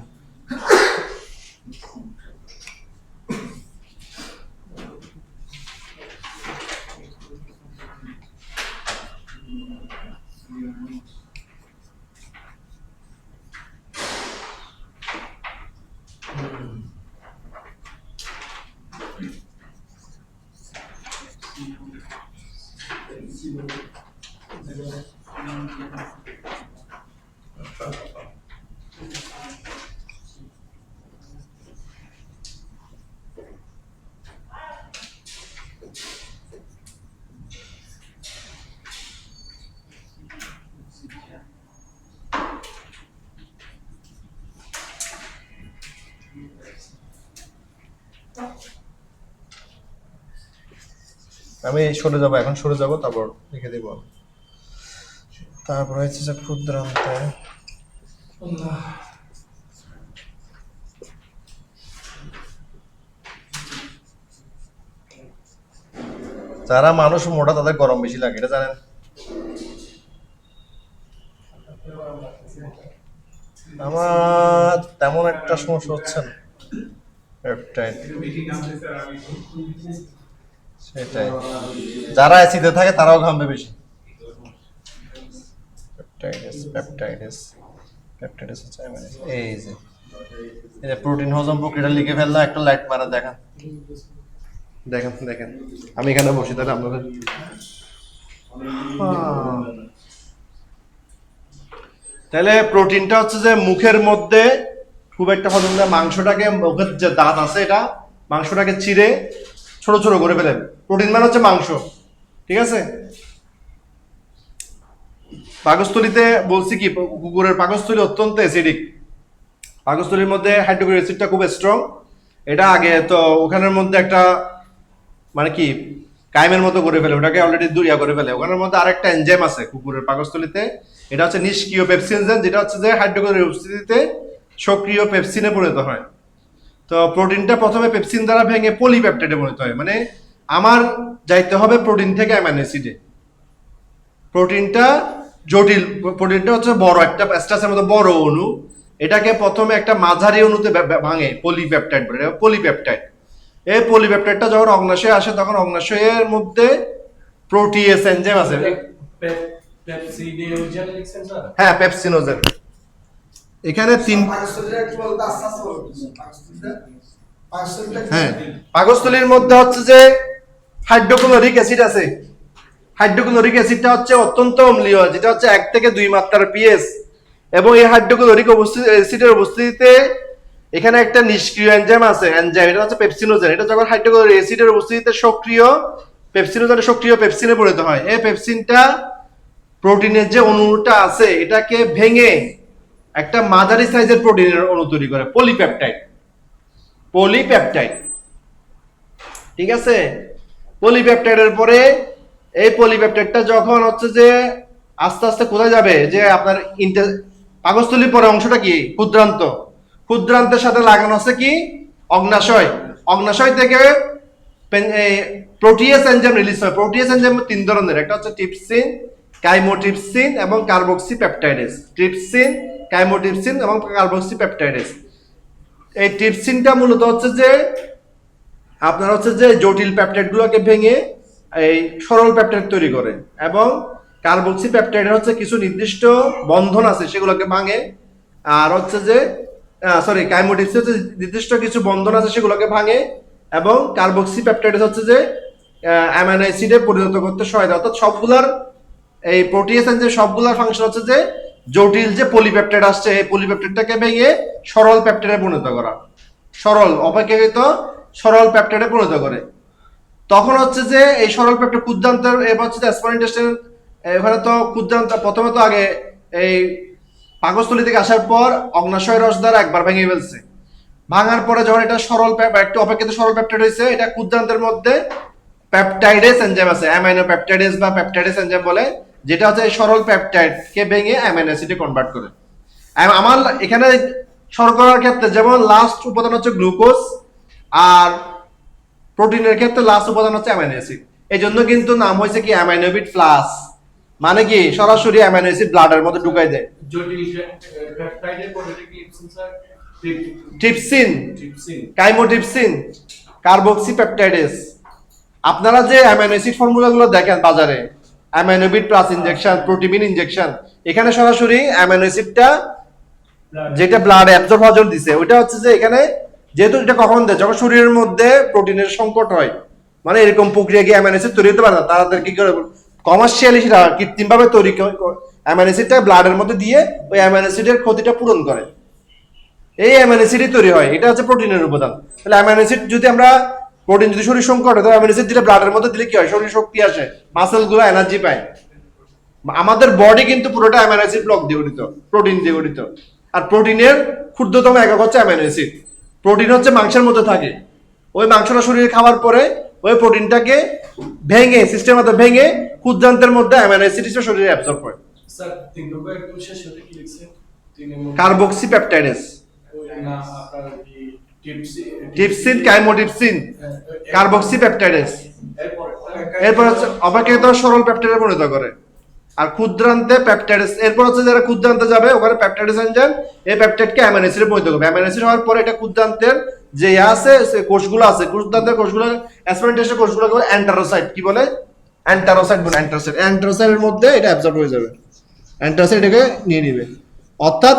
আমি সরে যাবো, এখন সরে যাবো, তারপর লিখে দেবো। তারপর হচ্ছে যে ক্ষুদ্রান্তে যারা মানুষ মোটা তাদের গরম বেশি লাগে, এটা জানেন? আমার তেমন একটা সমস্যা হচ্ছে না, সেটাই। যারা অ্যাসিডে থাকে তারাও ঘামবে বেশি। এই যে প্রোটিন হজম প্রক্রিয়া লিখে ফেললাম, একটা লাইট মারা দেখান। দেখেন আমি এখানে বসি, তাহলে আপনাদের তাহলে প্রোটিনটা হচ্ছে যে মুখের মধ্যে খুব একটা হজম না, মাংসটাকে মুখের যে দাঁত আছে এটা মাংসটাকে চিরে ছোট ছোট করে ফেলেন। প্রোটিন মানে হচ্ছে মাংস, ঠিক আছে? পাকস্থলীতে বলছি কি কুকুরের পাকস্থলী অত্যন্ত অ্যাসিডিক। পাকস্থলীর মধ্যে হাইড্রোক্লোরিক অ্যাসিডটা খুব স্ট্রং। এটা আগে তো ওখানের মধ্যে একটা মানে কি কাইমের মতো করে ফেলে, ওটাকে অলরেডি দুরিয়া করে ফেলে। ওখানের মধ্যে আরেকটা এনজাইম আছে কুকুরের পাকস্থলীতে, এটা হচ্ছে নিষ্ক্রিয় পেপসিন এনজাইম, যেটা হচ্ছে যে হাইড্রোক্লোরিক উপস্থিতিতে সক্রিয় পেপসিনে পরিণত হয়। তো প্রোটিনটা প্রথমে পেপসিন দ্বারা ভেঙে পলিপেপটাইডে পরিণত হয়। মানে আমার যাইতে হবে প্রোটিন থেকে অ্যামাইনো অ্যাসিডে। প্রোটিনটা জটিল, প্রোটিনটা হচ্ছে বড় একটা স্ট্রাকচারের মতো বড় অণু, এটাকে প্রথমে একটা মাঝারি অণুতে ভাঙে, পলিপেপটাইড বলে, পলিপেপটাইড। এই পলিপেপটাইডটা যখন অগ্নাশয়ে আসে তখন অগ্নাশয়ের মধ্যে প্রোটিয়েস এনজাইম আছে। পেপসিডোজেন লিখছেন স্যার? হ্যাঁ, পেপসিনোজেন। এখানে তিন পাকস্থলীটা একটু বলতে আস্তে আস্তে বলুন। পাকস্থলীটা হ্যাঁ, পাকস্থলীর মধ্যে হচ্ছে যে হাইড্রোক্লোরিক অ্যাসিড আছে। হাইড্রোক্লোরিক অ্যাসিডটা হচ্ছে অত্যন্ত অম্লীয়, যেটা হচ্ছে 1 থেকে 2 মাত্রার পিএইচ। এবং এই হাইড্রোক্লোরিক অ্যাসিডের উপস্থিতিতে এখানে একটা নিষ্ক্রিয় এনজাইম আছে, এনজাইম, এটা হচ্ছে পেপসিনোজেন। এটা যখন হাইড্রোক্লোরিক অ্যাসিডের উপস্থিতিতে সক্রিয় পেপসিনোজেনের সক্রিয় পেপসিনে পরিণত হয়। এই পেপসিনটা প্রোটিনের যে অণুটা আছে এটাকে ভেঙে একটা মাঝারি সাইজের প্রোটিনের অণু তৈরি করে, পলিপেপটাইড। পলিপেপটাইড, ঠিক আছে? পলিপেপটাইডের পরে এই পলিপেপটাইডটা যখন হচ্ছে যে আস্তে আস্তে কোথায় যাবে, যে আপনার পাকস্থলীর পরে অংশটা কি ক্ষুদ্রান্ত, ক্ষুদ্রান্তের সাথে লাগানো আছে কি অগ্নাশয়। অগ্নাশয় থেকে প্রোটিয়েস এনজাইম রিলিজ হয়। প্রোটিয়েস এনজাইম 3 ধরনের, একটা হচ্ছে ট্রিপসিন, কাইমোট্রিপসিন এবং কার্বক্সিপেপটাইডেস। ট্রিপসিন, কাইমোট্রিপসিন এবং কার্বক্সিপেপটাইডেস। এই ট্রিপসিনটা মূলত হচ্ছে যে আপনার হচ্ছে যে জটিল পেপটাইড গুলোকে ভেঙে এই সরল পেপটাইড তৈরি করে, এবং কার্বক্সিপেপটাইড হচ্ছে কিছু নির্দিষ্ট বন্ধন আছে সেগুলোকে ভাঙে। আর হচ্ছে যে কাইমোট্রিপসিন হচ্ছে নির্দিষ্ট কিছু বন্ধন আছে সেগুলোকে ভাঙে, এবং কার্বক্সিপেপটাইড হচ্ছে যে অ্যামাইনো অ্যাসিডে পরিণত করতে সহায়তা। অর্থাৎ সবগুলার এই প্রোটিয়েস এনজাইম সবগুলার ফাংশন হচ্ছে যে জটিল যে পলিপেপটাইড আসছে এই পলিপেপটাইডটাকে ভেঙে সরল পেপটাইডে পরিণত করা, সরল অপেক্ষাকৃত সরল পেপটাইডে পরিণত করে। তখন হচ্ছে যে এই সরল পেপটাইড ক্ষুদ্রান্তের এবার হচ্ছে স্মল ইন্টেস্টাইন, এখানে তো ক্ষুদ্রান্ত প্রথমে তো আগে এই পাকস্থলী থেকে আসার পর অগ্নাশয় রস দ্বারা একবার ভেঙে ফেলছে। ভাঙার পরে যখন এটা সরল একটু অপেক্ষিত সরল পেপটাইড হয়েছে, এটা ক্ষুদ্রান্তের মধ্যে পেপটাইডেস এনজাইম আছে, অ্যামাইনো পেপটাইডেস বা পেপটাইডেস এনজাইম বলে, যেটা হচ্ছে সরল পেপটাইডকে ভেঙে অ্যামাইনো অ্যাসিডে কনভার্ট করে। আমার এখানে শর্করার ক্ষেত্রে যেমন লাস্ট উপাদান হচ্ছে গ্লুকোজ, আর প্রোটিনের ক্ষেত্রে লাস্ট উপাদান হচ্ছে অ্যামাইনো অ্যাসিড। এই জন্য কিন্তু নাম হয়েছে কি অ্যামাইনোবিট প্লাস, মানে কি সরাসরি অ্যামাইনো অ্যাসিড ব্লাডের মধ্যে ঢুকাই দেয়। জটিল পেপটাইডের পরে কি লিখছেন স্যার? Trypsin, trypsin, chymotrypsin, কার্বক্সিপেপটাইডেস। আপনারা যে অ্যামাইনো অ্যাসিড ফর্মুলাগুলো দেখেন বাজারে, অ্যামাইনোবিট প্লাস ইনজেকশন, প্রোটিমিন ইনজেকশন, এখানে সরাসরি অ্যামাইনো অ্যাসিডটা যেটা ব্লাড অ্যাবজর্ব হওয়ার জন্য দিছে, ওইটা হচ্ছে যে এখানে যেহেতু এটা কখন দেয় যখন শরীরের মধ্যে প্রোটিনের সংকট হয়, মানে এরকম প্রক্রিয়া গিয়ে অ্যামাইনো অ্যাসিড তৈরি হতে পারে না, তাড়াতাড়ি কি করে কমার্শিয়ালি সেটা কৃত্রিমভাবে তৈরি অ্যামাইনো অ্যাসিডটা ব্লাডের মধ্যে দিয়ে ওই অ্যামাইনো অ্যাসিডের ক্ষতিটা পূরণ করে। এই অ্যামাইনো অ্যাসিডই তৈরি হয়, এটা হচ্ছে প্রোটিনের উপাদান। তাহলে অ্যামাইনো অ্যাসিড যদি আমরা প্রোটিন যদি শরীর সংকট হয়, তাহলে অ্যামাইনো অ্যাসিড দিলে ব্লাডের মধ্যে দিলে কি হয়, শরীর শক্তি আসে, মাসেলগুলো এনার্জি পায়। আমাদের বডি কিন্তু পুরোটা অ্যামাইনো অ্যাসিড ব্লক দিয়ে গঠিত, প্রোটিন দিয়ে গঠিত। আর প্রোটিনের ক্ষুদ্রতম একক হচ্ছে অ্যামাইনো অ্যাসিড। প্রোটিন হচ্ছে মাংসের মধ্যে থাকে, ওই মাংসটা শরীরে খাওয়ার পরে ওই প্রোটিনটাকে ভেঙে সিস্টেমের মধ্যে ভেঙে ক্ষুদ্রান্তের মধ্যে অ্যামাইনো অ্যাসিড হিসেবে শরীরে অ্যাবজর্ব হয়। স্যার 3 নম্বর একদম শেষ হতে কি লিখছেন? 3 নম্বর কার্বক্সিপেপটাইডেস, না আপনার কি ট্রিপসিন, কাইমোট্রিপসিন, কার্বক্সিপেপটাইডেস। এরপর হচ্ছে অপেক্ষাকৃত সরল পেপটাইডে পরিণত করে। আর ক্ষুদ্রান্তে পেপটাইডেস, এরপর হচ্ছে যারা ক্ষুদ্রান্তে যাবে ওখানে পেপটাইডেস এনজাইম এই পেপটাইডকে অ্যামাইনো অ্যাসিডে পরিণত করবে। অ্যামাইনো অ্যাসিড হওয়ার পরে এটা ক্ষুদ্রান্তের যে আছে কোষগুলো আছে, ক্ষুদ্রান্তের কোষগুলো অ্যাসপারেন্টেসের কোষগুলোকে অ্যান্টারোসাইট কি বলে, অ্যান্টারোসাইট বলে, অ্যান্টারোসাইট, অ্যান্টারোসাইটের মধ্যে এটা অ্যাবজর্ব হয়ে যাবে, অ্যান্টারোসাইট এটাকে নিয়ে নিবে। অর্থাৎ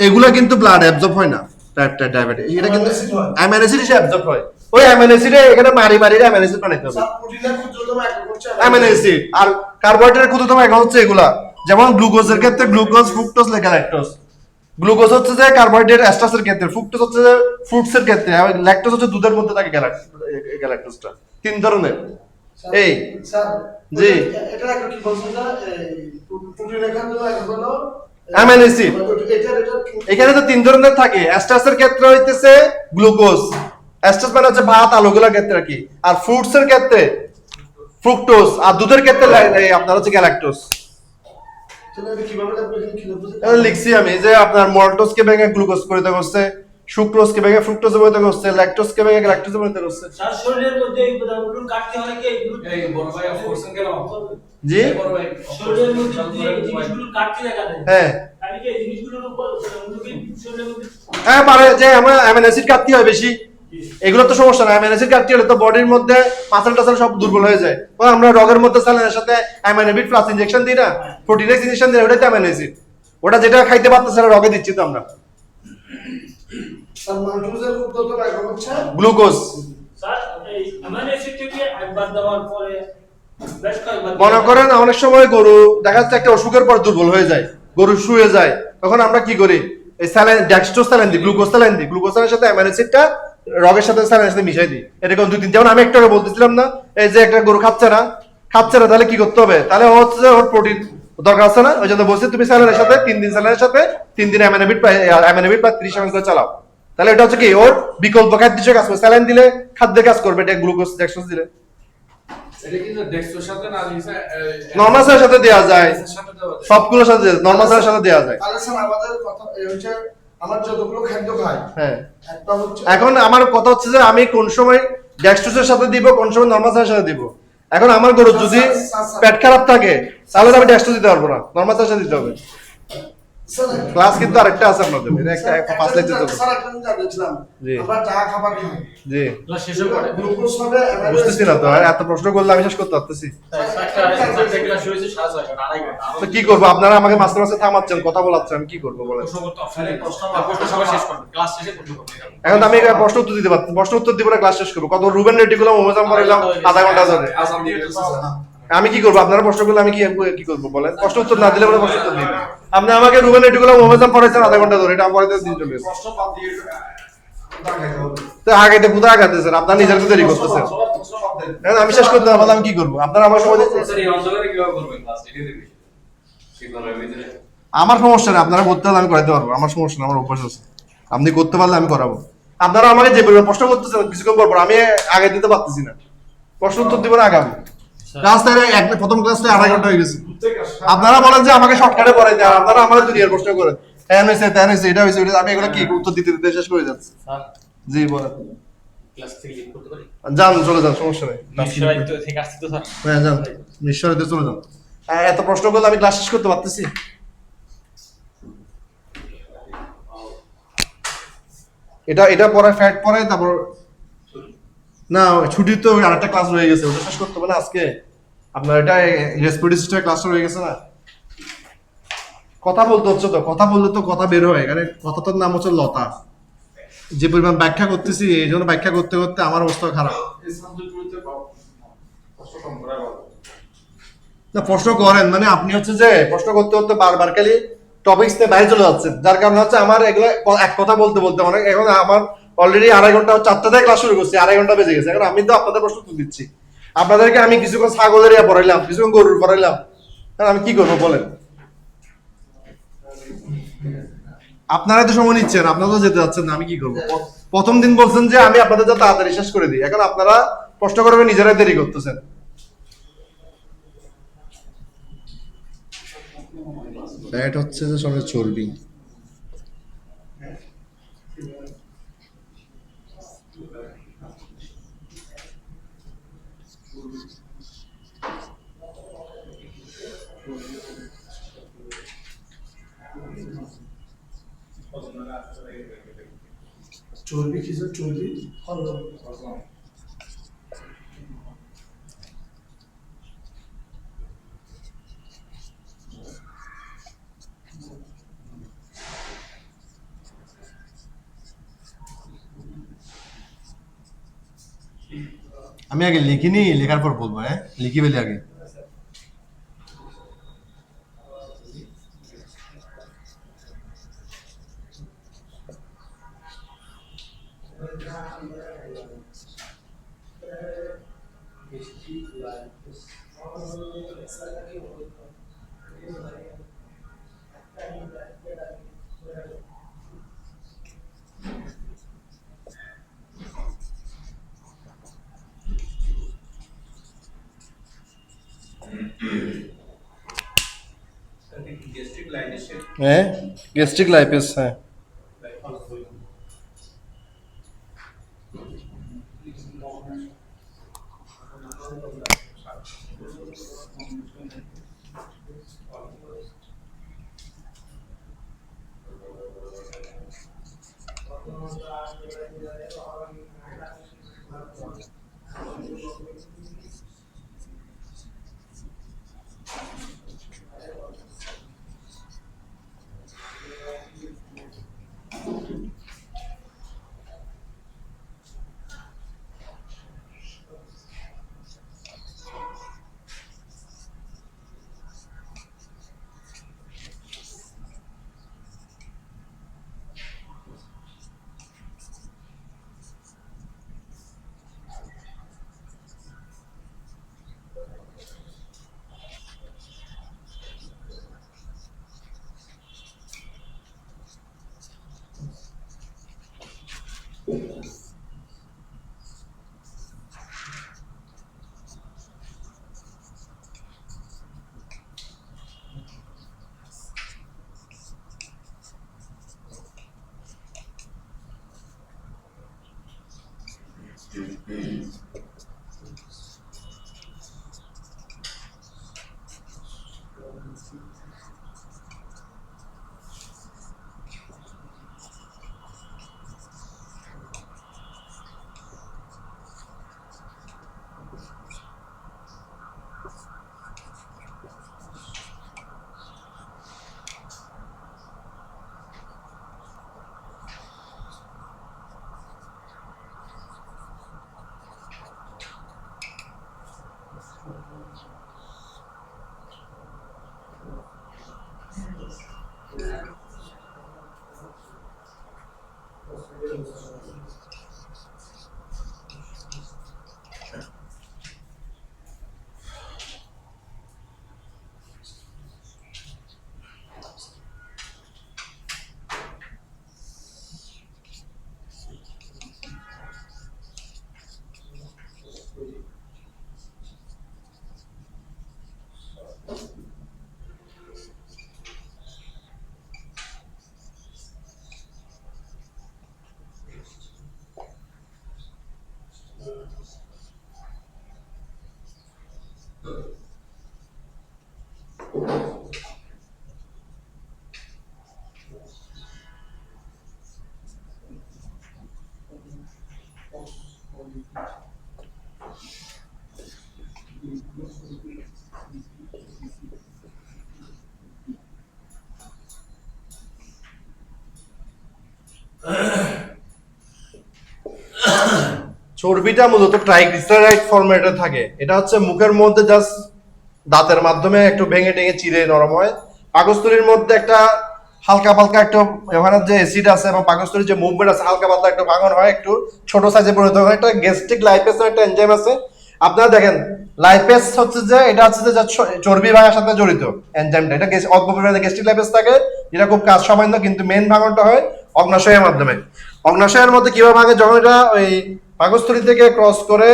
এগুলো কিন্তু ব্লাড অ্যাবজর্ব হয় না, পেপটাইড ডায়াবেটিস, এটা কিন্তু অ্যামাইনো অ্যাসিড হিসেবে অ্যাবজর্ব হয়। ওই অ্যামাইনো অ্যাসিডে এখানে মারি অ্যামাইনো অ্যাসিড বানাইতে হবে, স্যার প্রোটিনের ক্ষুদ্রতম একক হচ্ছে অ্যামাইনো অ্যাসিড। আর কার্বোহাইড্রেটের ক্ষুদ্রতম একক হচ্ছে এগুলা, যেমন গ্লুকোজের ক্ষেত্রে গ্লুকোজ, ফ্রুক্টোজ, ল্যাকটোজ। গ্লুকোজ হচ্ছে যে কার্বোহাইড্রেট এস্টাসের ক্ষেত্রে, ফ্রুক্টোজ হচ্ছে যে ফ্রুটসের ক্ষেত্রে, আর ল্যাকটোজ হচ্ছে দুধের মধ্যে থাকে গ্যালাক্টোজটা। 3 ধরনের। এই স্যার জি। এটা একটা কি বলছেন না প্রোটিন এখান থেকে একটা হলো অ্যামাইনো অ্যাসিড। এটা এখানে তো তিন ধরনের থাকে, অ্যাস্টাসের ক্ষেত্রে হইতেছে গ্লুকোজ, অ্যাস্টাস মানে হচ্ছে ভাত আলুগুলোর ক্ষেত্রে আর কি, আর ফ্রুটস এর ক্ষেত্রে ফ্রুক্টোজ, আর দুধের ক্ষেত্রে আপনার হচ্ছে গ্যালাক্টোজ। কিভাবে লাগবে কি লাগবে এটা লিখছি আমি যে আপনার মল্টোজকে ভেঙে গ্লুকোজ পরিণত করছে, সুক্রোজকে ভেঙে ফ্রুক্টোজে পরিণত করছে, ল্যাকটোজকে ভেঙে গ্যালাক্টোজে পরিণত করছে। স্যার শরীরের মধ্যে এই উপাদানগুলো কাটতে হয় কি এগুলো এই বড় ভাই অফ করছেন কেন? জি এই বড় ভাই শরীরের মধ্যে যদি এই জিনিসগুলো কাটতে দেখা যায় হ্যাঁ তাহলে কি এই জিনিসগুলোর উপর শরীরের মধ্যে হ্যাঁ পারে যে আমার অ্যামিনো অ্যাসিড ঘাটতি হয় বেশি, এগুলো তো সমস্যা না। অ্যামিনো অ্যাসিড ঘাটতি হলে তো বডির মধ্যে মাসল টাসল সব দুর্বল হয়ে যায়। তো আমরা রগের মধ্যে স্যালাইনের সাথে অ্যামিনো বিট প্লাস ইনজেকশন দিই না, প্রোটিন এক্স ইনজেকশন দিই, ওটাই তো অ্যামিনো অ্যাসিড। ওটা যেটা খাইতে পারতেছে না রগে দিচ্ছি তো আমরা। স্যার মাল্টোজের উদ্যোগ রাখা হচ্ছে গ্লুকোজ স্যার এই অ্যামাইনো অ্যাসিডকে একবার দেওয়ার পরে বেশ কয়েকবার মনে করেন অনেক সময় গরু দেখা যাচ্ছে একটা অসুখের পর দুর্বল হয়ে যায়, গরু শুয়ে যায়, তখন আমরা কি করি এই স্যালাইন ডেক্সট্রোজ স্যালাইন দিই, গ্লুকোজ স্যালাইন দিই, গ্লুকোজ স্যালাইনের সাথে অ্যামিনো অ্যাসিডটা রগের সাথে স্যালাইনের সাথে মিশাই দিই। এরকম দুই তিন, যেমন আমি একটু আগে বলতেছিলাম না এই যে একটা গরু খাচ্ছে না তাহলে কি করতে হবে, তাহলে ও হচ্ছে ওর প্রোটিন দরকার আছে না, ওই জন্য বলছি তুমি স্যালাইনের সাথে 3 দিন স্যালাইনের সাথে 3 দিন অ্যামিনো বিট বা 30 এমএল করে চালাও, তাহলে এটা হচ্ছে কি ওর বিকল্প খাদ্য হিসেবে কাজ করবে। স্যালাইন দিলে খাদ্যে কাজ করবে, এটা গ্লুকোজ ডেক্সট্রোজ দিলে এটা কি ডেক্সট্রোর সাথে না দিছে নরমাল স্যারের সাথে দেওয়া যায়, এর সাথে দেওয়া যায়? সবগুলোর সাথে নরমাল স্যারের সাথে দেওয়া যায়। তাহলে স্যার আমাদের কথা এই হচ্ছে আমার যতগুলো খাদ্য খাই হ্যাঁ একটা হচ্ছে এখন আমার কথা হচ্ছে যে আমি কোন সময় ডেক্সট্রোজের সাথে দিব, কোন সময় নরমাল স্যারের সাথে দিব। এখন আমার গরু যদি পেট খারাপ থাকে তাহলে তো আমি ডেক্সট্রোজ দিতে পারবো না, নরমাল স্যারের সাথে দিতে হবে। স্যার ক্লাস কিন্তু আরেকটা আছে আপনাদের, এটা একটা পাঁচ লেকচার চলবে। স্যার একটা জিনিস জানতেছিলাম জি। আমরা চা খাবার খাই জি ক্লাস শেষ করে গ্লুকোজ হবে বুঝতেছি না তো, আর এত প্রশ্ন করলে আমি শেষ করতে পারতেছি। একটা ক্লাস হয়েছে 6 ঘন্টা আড়াই ঘন্টা তো কি করবো, আপনারা আমাকে মাঝে মাঝে থামাচ্ছেন, কথা বলাচ্ছেন, আমি কি করবো বলেন। প্রশ্ন করতে অপশন নেই, প্রশ্ন সবাই শেষ করবে, ক্লাস শেষে প্রশ্ন করবে। এখন তো আমি প্রশ্ন উত্তর দিতে পারছি, প্রশ্ন উত্তর দিব না, ক্লাস শেষ করবো। কত রুবেন রেটিকুলাম ওমেজাম পড়াইলাম আধা ঘন্টা ধরে, আজান দিয়ে দিতেছে না। আমি কি করবো? আপনারা প্রশ্ন করলে আমি কি করবো বলেন? প্রশ্ন উত্তর না দিলে বলে প্রশ্ন উত্তর দিন। আপনি আমাকে রুবেন রেটিকুলাম ওমেজাম পড়াইছেন আধা ঘন্টা ধরে, এটা পড়াইতে দিন চলে গেছে। প্রশ্ন বাদ দিয়ে তো আগাইতে কোথায় আগাইতেছেন? আপনার নিজের তো দেরি করতেছেন। এখন আমি শেষ করতে পারলে আমি কি করবো? আপনারা আমার সময় দিচ্ছেন। স্যার এই অঞ্চলে কিভাবে করবেন ক্লাস এটাই দেখি শীতলের ভিতরে আমার সমস্যা নেই, আপনারা করতে হলে আমি করাইতে পারবো, আমার সমস্যা নেই, আমার অভ্যাস আছে। আপনি করতে পারলে আমি করাবো। আপনারা আমাকে যে পরিমাণ প্রশ্ন করতেছেন কিছুক্ষণ পর পর, আমি আগে দিতে পারতেছি না, প্রশ্ন উত্তর দিব না আগামী ক্লাসটা প্রথম ক্লাসটা আড়াই ঘন্টা হয়ে গেছে। আপনারা বলেন যে আমাকে শর্টকাটে পড়াই দেন, আপনারা আমার দুনিয়ার প্রশ্ন করেন, হ্যাঁ হয়েছে তেন হয়েছে এটা হয়েছে আমি এগুলো কি উত্তর দিতে দিতে শেষ করে যাচ্ছি। স্যার জি বলেন। ক্লাস থেকে লিভ করতে পারি যান চলে যান, সমস্যা নেই। বিশ্বরাজ্য থেকে আসছি তো স্যার হ্যাঁ যান, নিশ্চয়ই চলে যান। এত প্রশ্ন করলে আমি ক্লাস শেষ করতে পারতেছি? এটা পরে ফ্যাট পরে তারপর না ছুটি তো আরেকটা ক্লাস রয়ে গেছে, ওটা শেষ করতে হবে না আজকে। আপনার এটা রেসপিরেটরি সিস্টেমের ক্লাসটা রয়ে গেছে না, কথা বলতে হচ্ছে তো, কথা বললে তো কথা বের হয়। এখানে কথাটার নাম হচ্ছে লতা, যে পরিমাণ ব্যাখ্যা করতেছি এই জন্য ব্যাখ্যা করতে করতে আমার অবস্থা খারাপ। এই সাবজেক্টগুলোতে প্রশ্ন কম করা ভালো। না প্রশ্ন করেন মানে আপনি হচ্ছে যে প্রশ্ন করতে করতে বারবার খালি টপিকস নিয়ে বাইরে চলে যাচ্ছেন, যার কারণে হচ্ছে আমার এগুলো এক কথা বলতে বলতে অনেক, এখন আমার অলরেডি আড়াই ঘন্টা 4টায় ক্লাস শুরু করছি, আড়াই ঘন্টা বেজে গেছে। এখন আমি তো আপনাদের প্রশ্ন উত্তর দিচ্ছি, আপনাদেরকে আমি কিছুক্ষণ ছাগলের ইয়া পড়াইলাম, কিছুক্ষণ গরুর পড়াইলাম, আমি কি করবো বলেন? আপনারা তো সময় নিচ্ছেন, আপনারা তো যেতে যাচ্ছেন না, আমি কি করবো? প্রথম দিন বলছেন যে আমি আপনাদের যা তাড়াতাড়ি শেষ করে দিই, এখন আপনারা প্রশ্ন করবে নিজেরাই দেরি করতেছেন। ফ্যাট হচ্ছে যে সবে চর্বি। চর্বি কি স্যার চর্বি আমি আগে লিখিনি, লেখার পর বলবো। হ্যাঁ লিখি বলি আগে। গ্যাস্ট্রিক লাইনেশন হ্যাঁ গ্যাস্ট্রিক লাইপেস হ্যাঁ চর্বিটা মূলত ট্রাইগ্লিসারাইড ফরম্যাটে থাকে। এটা হচ্ছে মুখের মধ্যে জাস্ট দাঁতের মাধ্যমে একটু ভেঙে টেঙে চিরে নরম হয়। পাকস্থলীর মধ্যে একটা হালকা পালকা একটু ওখানে যে অ্যাসিড আছে এবং পাকস্থলীর যে মুভমেন্ট আছে হালকা পাতলা একটু ভাঙন হয়, একটু ছোট সাইজে পরিণত হয়। একটা গ্যাস্ট্রিক লাইপেস একটা এনজাইম আছে। আপনারা দেখেন লাইপেস হচ্ছে যে এটা হচ্ছে যে চর্বি ভাঙার সাথে জড়িত এনজাইমটা। এটা অল্প পরিমাণে গ্যাস্ট্রিক লাইপেস থাকে, যেটা খুব কাজ সামান্য, কিন্তু মেন ভাঙনটা হয় অগ্নাশয়ের মাধ্যমে। অগ্নাশয়ের মধ্যে কিভাবে ভাঙে, যখন এটা ওই পাকস্থলী থেকে ক্রস করে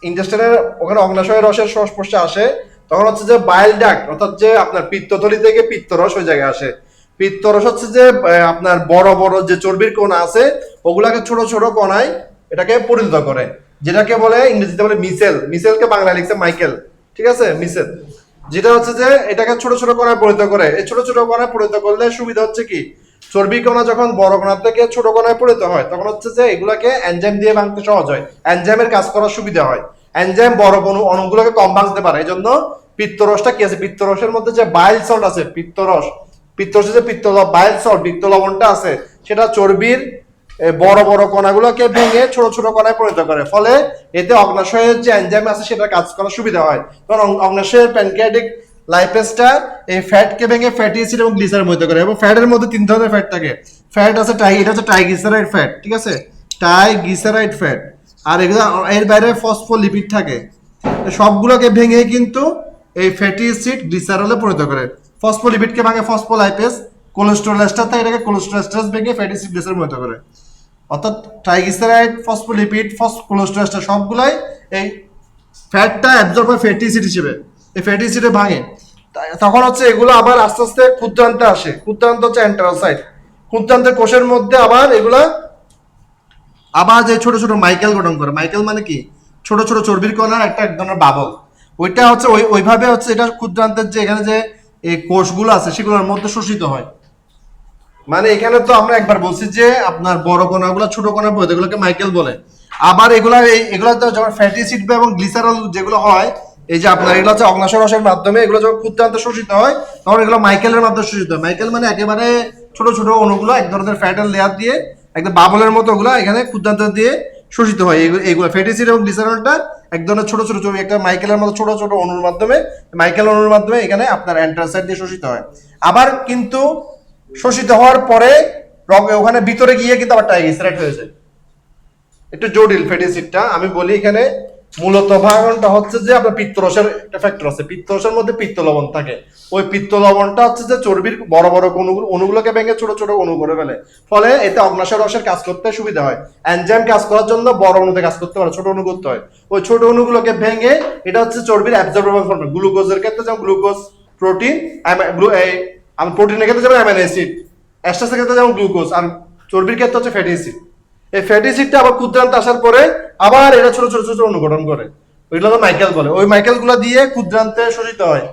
ইন্টেস্টাইনের ওখানে অগ্নাশয়ের রসের সংস্পর্শে আসে, তখন হচ্ছে যে বাইল ডাক্ট অর্থাৎ যে আপনার পিত্তথলি থেকে পিত্তরস ওই জায়গায় আসে। পিত্তরস হচ্ছে যে আপনার বড় বড় যে চর্বির কণা আছে ওগুলাকে ছোট ছোট কণায় এটাকে পরিণত করে, যেটাকে বলে ইংরেজিতে বলে মিসেল। মিসেলকে বাংলায় লিখছে মাইকেল, ঠিক আছে, মিসেল। যেটা হচ্ছে যে এটাকে ছোট ছোট কণায় পরিণত করে। এই ছোট ছোট কণায় পরিণত করলে সুবিধা হচ্ছে কি, চর্বি কণা যখন বড় কণা থেকে ছোট কণায় পরিণত হয় তখন হচ্ছে যে এগুলাকে এনজাইম দিয়ে ভাঙতে সহজ হয়, এনজাইমের কাজ করার সুবিধা হয়। এনজাইম বড় অণুগুলোকে কম ভাঙতে পারে। এই জন্য পিত্তরসটা কি আছে, পিত্তরসের মধ্যে যে বাইল সল্ট আছে, পিত্তরসে যে বাইল সল্ট পিত্ত লবণটা আছে, সেটা চর্বির বড় বড় কণাগুলোকে ভেঙে ছোট ছোট কণায় পরিণত করে। ফলে এতে অগ্নাশয়ের যে এনজাইম আছে সেটা কাজ করার সুবিধা হয়। কারণ অগ্নাশয়ের প্যানক্রিয়াটিক লাইপেসটা এই ফ্যাটকে ভেঙে ফ্যাটি অ্যাসিড এবং গ্লিসারল মধ্যে করে। এবং ফ্যাটের মধ্যে তিন ধরনের ফ্যাট থাকে। ফ্যাট আছে এটা হচ্ছে ট্রাইগ্লিসারাইড ফ্যাট, ঠিক আছে, ট্রাইগ্লিসারাইড ফ্যাট। আর এগুলো এর বাইরে ফসফোলিপিড থাকে, সবগুলোকে ভেঙে কিন্তু এই ফ্যাটি অ্যাসিড গ্লিসারলে পরিণত করে। ফসফোলিপিডকে ভাঙে ফসফোলাইপেজ, কোলেস্টেরল এস্টার থাকে এটাকে কোলেস্টেরল এস্টারেজ ভেঙে ফ্যাটি অ্যাসিড গ্লিসারলে পরিণত করে। অর্থাৎ ট্রাইগ্লিসারাইড, ফসফোলিপিড, কোলেস্টেরল এস্টার সবগুলাই এই ফ্যাটটা অ্যাবজর্ব হয় ফ্যাটি অ্যাসিড হিসেবে, এই ফ্যাটি অ্যাসিডে ভাঙে। তখন হচ্ছে এগুলো আবার আস্তে আস্তে ক্ষুদ্রান্তে আসে। ক্ষুদ্রান্ত হচ্ছে এন্টারোসাইট। ক্ষুদ্রান্তের কোষের মধ্যে আবার এগুলা আবার যে ছোট ছোট মাইকেল গঠন করে। মাইকেল মানে কি? ছোট ছোট চর্বির কণার একটা এক ধরনের বাবল। ওইটা হচ্ছে ওইভাবে হচ্ছে এটা ক্ষুদ্রান্তের যে এখানে যে এই কোষগুলো আছে সেগুলোর মধ্যে শোষিত হয়। মানে এখানে তো আমরা একবার বলছি যে আপনার বড় কণাগুলো ছোট কণা বলে এগুলোকে মাইকেল বলে। আবার এগুলা তো যখন ফ্যাটি অ্যাসিড এবং গ্লিসারল যেগুলো হয়, এই যে আপনার এগুলো হচ্ছে অগ্নাশয় রসের মাধ্যমে এগুলো যখন ক্ষুদ্রান্তে শোষিত হয় তখন এগুলো মাইকেলের মাধ্যমে শোষিত হয়। মাইকেল মানে একেবারে ছোট ছোট অণুগুলো এক ধরনের ফ্যাটের লেয়ার দিয়ে একদম বাবলের মতো ওগুলো এখানে ক্ষুদ্রান্ত দিয়ে শোষিত হয়। এইগুলো ফ্যাটি অ্যাসিড এবং গ্লিসারলটা এক ধরনের ছোট ছোট চর্বি একটা মাইকেলের মতো ছোট ছোট অণুর মাধ্যমে মাইকেল অণুর মাধ্যমে এখানে আপনার অ্যান্টারসাইড দিয়ে শোষিত হয়। আবার কিন্তু শোষিত হওয়ার পরে ওখানে ভিতরে গিয়ে কিন্তু আবার ট্রাইগ্লিসারাইড হয়ে যায়। একটু জটিল ফ্যাটি অ্যাসিডটা। আমি বলি এখানে মূলত ভাঙনটা হচ্ছে যে আপনার পিত্তরসের একটা ফ্যাক্টর আছে। পিত্তরসের মধ্যে পিত্ত লবণ থাকে। ওই পিত্ত লবণটা হচ্ছে যে চর্বির বড় বড় অণুগুলোকে ভেঙে ছোট ছোট অণু করে ফেলে। ফলে এতে অগ্নাশয় রসের কাজ করতে সুবিধা হয়। এনজাইম কাজ করার জন্য বড় অণুতে কাজ করতে পারে, ছোট অণু করতে হয়। ওই ছোট অণুগুলোকে ভেঙে এটা হচ্ছে চর্বির অ্যাবজর্বেবল ফর্ম। গ্লুকোজের ক্ষেত্রে যেমন গ্লুকোজ, প্রোটিন, প্রোটিনের ক্ষেত্রে যেমন অ্যামাইনো অ্যাসিড, অ্যাস্টাসের ক্ষেত্রে যেমন গ্লুকোজ, আর চর্বির ক্ষেত্রে হচ্ছে ফ্যাটি অ্যাসিড। এই ফ্যাটি অ্যাসিডটা আবার ক্ষুদ্রান্তে আসার পরে আবার এটা ছোট ছোট ছোট অণু গঠন করে, ওইগুলো মাইকেল বলে। ওই মাইকেল গুলো দিয়ে ক্ষুদ্রান্তে শোষিত হয়।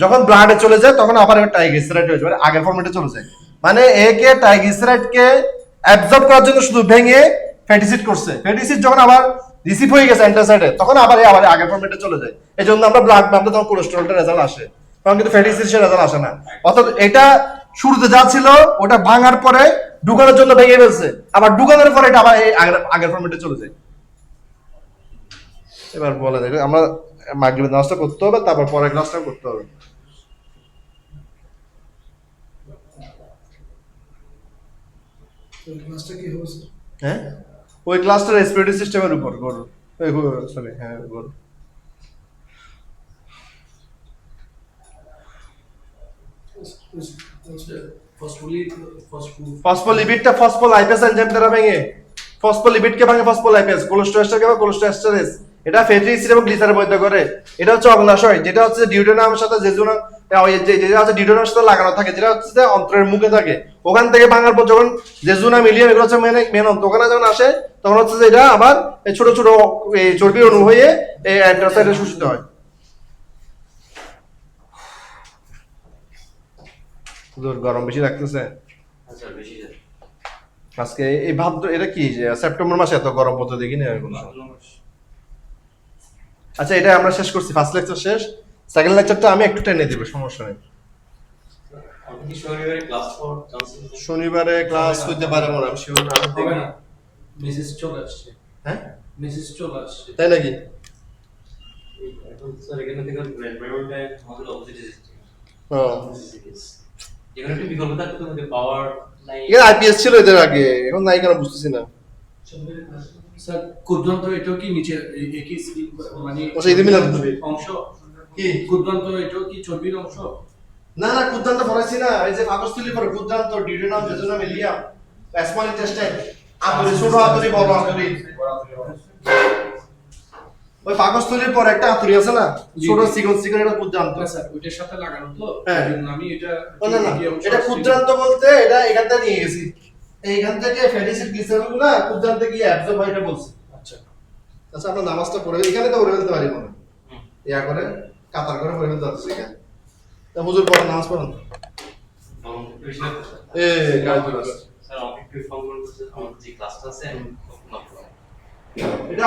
যখন ব্লাডে চলে যায় তখন আবার ট্রাইগ্লিসারাইড হয়ে যায়, মানে আগের ফরম্যাটে চলে যায়। মানে একে ট্রাইগ্লিসারাইডকে অ্যাবজর্ব করার জন্য শুধু ভেঙে ফ্যাটি অ্যাসিড করছে। ফ্যাটি অ্যাসিড যখন আবার রিসিভ হয়ে গেছে অ্যান্টাসাইডে তখন আবার আগের ফরম্যাটে চলে যায়। এই জন্য আমরা ব্লাড মাপলে তখন কোলেস্টেরলটা রেজাল্ট আসে, তখন কিন্তু ফ্যাটি অ্যাসিড রেজাল্ট আসে না। অর্থাৎ এটা শুরুতে যা ছিল ওটা ভাঙার পরে ঢুকানোর জন্য ভেঙে ফেলছে, আবার ঢুকানোর পরে এটা আবার আগের ফরম্যাটে চলে যায়। এবার বলে দেখ আমরা মাগরিবের নামাজটা করতে হবে, তারপর পরের ক্লাসটা করতে হবে। ক্লাসটা কি হবে স্যার? হ্যাঁ, ওই ক্লাসটা রেসপিরেটরি সিস্টেমের উপর করো। সরি, হ্যাঁ করো। ফসফোলিপিডটা ফসফোলাইপেজ এনজাইম দ্বারা ভেঙে, ফসফোলিপিডকে ভাঙে ফসফোলাইপেজ, কোলেস্টেরল এস্টারকে ভাঙে কোলেস্টেরল এস্টারেজ। এটা ফ্যাটি অ্যাসিড এবং গ্লিসারল পরিণত করে। এটা হচ্ছে অগ্নাশয়, যেটা হচ্ছে ডিউটেনামের সাথে জেজুনাম, যেটা হচ্ছে ডিউটেনামের সাথে লাগানো থাকে, যেটা হচ্ছে অন্ত্রের মুখে থাকে। ওখান থেকে ভাঙার পর যখন জেজুনাম ইলিয়াম এগুলো হচ্ছে মেন অন্ত, ওখানে যখন আসে তখন হচ্ছে যে এটা আবার এই ছোট ছোট এই চর্বির অণু হয়ে এই অ্যান্টারসাইডে শোষিত হয়। গরম বেশি লাগতেছে আচ্ছা, বেশি যায়। আজকে এই ভাদ্র, এটা কি যে সেপ্টেম্বর মাসে এত গরম পড়তে দেখিনি কোনো সময়। আচ্ছা, এটা আমরা শেষ করছি, ফার্স্ট লেকচার শেষ। সেকেন্ড লেকচারটা আমি একটু টেনে দিব, সমস্যা নেই। আপনি কি শনিবারে ক্লাস করার চান্স আছে? শনিবারে ক্লাস হইতে পারে মনে হয়, শিওর না। হবে না, মেসেজ চলে আসছে। হ্যাঁ, মেসেজ চলে আসছে। তাই নাকি? এখন স্যার এখানে দেখুন ব্রেডবোর্ডে আমাদের অপোজিট সিস্টেম। ও, এখানে একটু বিকল্প থাকতো, তোমাদের পাওয়ার নাই। এখানে আইপিএস ছিল এদের আগে, এখন নাই কেন বুঝতেছি না। স্যার ক্ষুদ্রান্ত এটাও কি নিচে একই মানে আচ্ছা, এদের মিলান দিবি। অংশ কি ক্ষুদ্রান্ত এটাও কি চর্বির অংশ? না না, ক্ষুদ্রান্ত পড়াইছি না। এই যে পাকস্থলী পরে ক্ষুদ্রান্ত, ডিউটেনাম, জেজুনাম, ইলিয়াম, স্মল ইন্টেস্টাইন, আতুরি, ছোট আতুরি, বড় আতুরি। ওই পাকস্থলীর পর একটা আতুরি আছে না, ছোট সিকন সিকন, এটা ক্ষুদ্রান্ত। না স্যার, ওইটার সাথে লাগানো তো, হ্যাঁ। এজন্য আমি এটা না না, এটা ক্ষুদ্রান্ত বলতে এটা এখান থেকে নিয়ে গেছি। এইখান থেকে ফ্যাটি অ্যাসিড গ্লিসারলগুলো ক্ষুদ্রান্তে গিয়ে অ্যাবজর্ব হয়, এটা বলছি। আচ্ছা আচ্ছা, আমরা নামাজটা পড়ে এখানে তো পড়ে ফেলতে পারি মনে হয়। ইয়া করে কাতার করে পড়ে ফেলতে পারছি এখানে। তা হুজুর পড়েন, নামাজ পড়েন। আমার একটু বেশি লাগতেছে। গাড়ি চলে আসছে। স্যার আমাকে একটু ইনফর্ম করুন আমার যে ক্লাসটা আছে এটা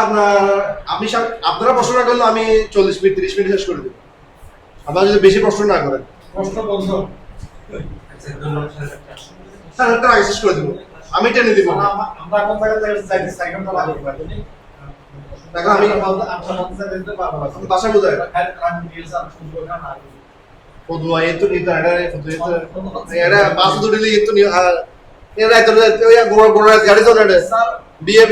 আপনারা প্রশ্ন না করলে আমি 40 মিনিট 30 মিনিট শেষ করে দেব। আপনারা যদি বেশি প্রশ্ন না করেন, প্রশ্ন বন্ধ। আচ্ছা, ধন্যবাদ স্যার। স্যার একটা আগে শেষ করে দেব, আমি টেনে দিব। আমরা কোন জায়গায় সাইকেলটা লাগাতে পারি? দেখো আমি ভাষা বোঝায় Padua itu itu ada foto itu ada pas itu dili itu nih ada itu ya gua garis ada dia